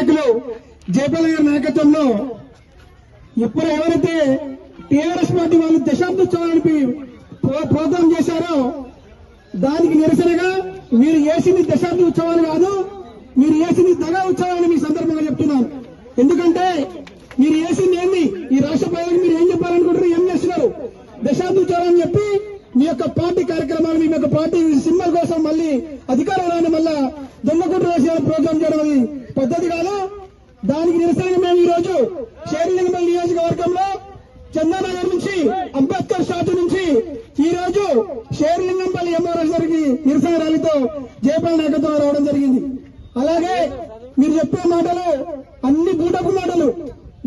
నాయకులు జయపాల్ గారి నాయకత్వంలో ఇప్పుడు ఎవరైతే టీఆర్ఎస్ పార్టీ వాళ్ళు దశాబ్దోత్సవానికి ప్రోగ్రాం చేశారో దానికి నిరసనగా మీరు వేసింది దశాబ్ద ఉత్సవాలు కాదు, మీరు వేసింది దగా ఉత్సవాలని మీ సందర్భంగా చెప్తున్నాను. ఎందుకంటే మీరు వేసింది ఏంది, ఈ రాష్ట్ర ప్రజలకు మీరు ఏం చెప్పాలనుకుంటారు, ఏం చేస్తున్నారు? దశాబ్ద ఉత్సవాలు అని చెప్పి మీ యొక్క పార్టీ కార్యక్రమాలు, మీ యొక్క పార్టీ సింబల్ కోసం మళ్ళీ అధికారం రాని మళ్ళా దొంగకుట్ర వేసే ప్రోగ్రాం చేయడం అది పద్ధతి కాదు. దానికి నిరసనగా మేము ఈ రోజు షేర్లింగంపల్లి నియోజకవర్గంలో చందానగర్ నుంచి అంబేద్కర్ స్టాచ్యూ నుంచి ఈ రోజు షేర్లింగంపల్లి ఎంఆర్ఎస్ గారికి నిరసన ర్యాలీతో జయపాల్ నాయకత్వం రావడం జరిగింది. అలాగే మీరు చెప్పే మాటలు అన్ని బూటపు మాటలు.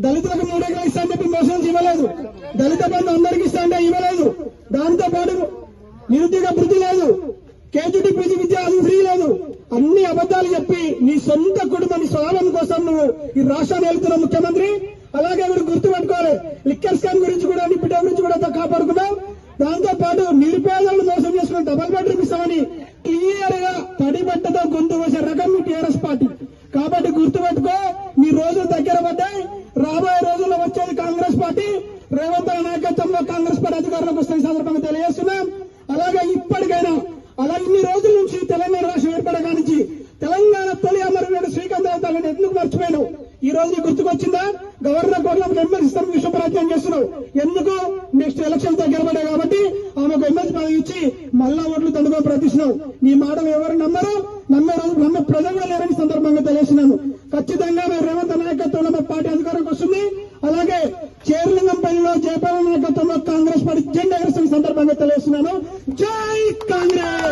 దళితులకు 3 ఎకరాలు ఇస్తా అని చెప్పి మోసం ఇవ్వలేదు, దళిత బంధు అందరికి ఇస్తా అంటే ఇవ్వలేదు, దాంతో పాటు నిరుద్యోగ వృద్ధి లేదు, కేజీటీ పీజీ విద్య అది ఫ్రీ లేదు, అన్ని అబద్దాలు చెప్పి నీ సొంత కుటుంబాన్ని స్వాభం కోసం నువ్వు ఈ రాష్ట్రాన్ని వెళ్తున్న ముఖ్యమంత్రి. అలాగే మీరు గుర్తుపెట్టుకోవాలి, లిక్కర్ స్కామ్ గురించి కూడా నీ బిడ్డ గురించి కూడా కాపాడుకున్నావు. దాంతో పాటు నిరుపేదలను మోసం చేసుకుని డబల్ బెడ్రూమ్ ఇస్తామని క్లియర్ గా తడి బట్టతో గొంతు వేసే రకం మీ టీఆర్ఎస్ పార్టీ. కాబట్టి గుర్తుపెట్టుకో, మీ రోజులు దగ్గర పడ్డాయి. రాబోయే రోజుల్లో వచ్చేది కాంగ్రెస్ పార్టీ. రేవంత్ నాయకత్వంలో కాంగ్రెస్ పార్టీ అధికారంలోకి వస్తున్న సందర్భంగా తెలియజేస్తున్నాం. అలాగే ఇప్పటికైనా అలా ఇన్ని రోజుల నుంచి తెలంగాణ రాష్ట్రం ఏర్పడగా నుంచి తెలంగాణ తొలి అమరవీరుడు శ్రీకాంత్ తల్లిని ఎందుకు మర్చిపోయినావు? ఈ రోజు గుర్తుకొచ్చిందా? గవర్నర్ కోట్లకు ఎమ్మెల్సీ ఇస్తాం విశ్వ ప్రయత్నం చేస్తున్నావు. ఎందుకు? నెక్స్ట్ ఎలక్షన్ దగ్గర పడ్డాయి కాబట్టి ఆమెకు ఎమ్మెల్సీ పదవి ఇచ్చి మళ్ళా ఓట్లు దండుకొని ప్రయత్నిస్తున్నావు. నీ మాటలు ఎవరు నమ్మరు, నమ్మే ప్రజలు కూడా లేరని సందర్భంగా తెలియజేస్తున్నాను. ఖచ్చితంగా మేము రేవంత్ నాయకత్వంలో మా పార్టీ అధికారంకి వస్తుంది. అలాగే షేర్లింగంపల్లిలో జయపాల్ నాయకత్వంలో కాంగ్రెస్ పార్టీ జెండా ఎగరేస్తున్న సందర్భంగా తెలియజేస్తున్నాను. జై కాంగ్రెస్.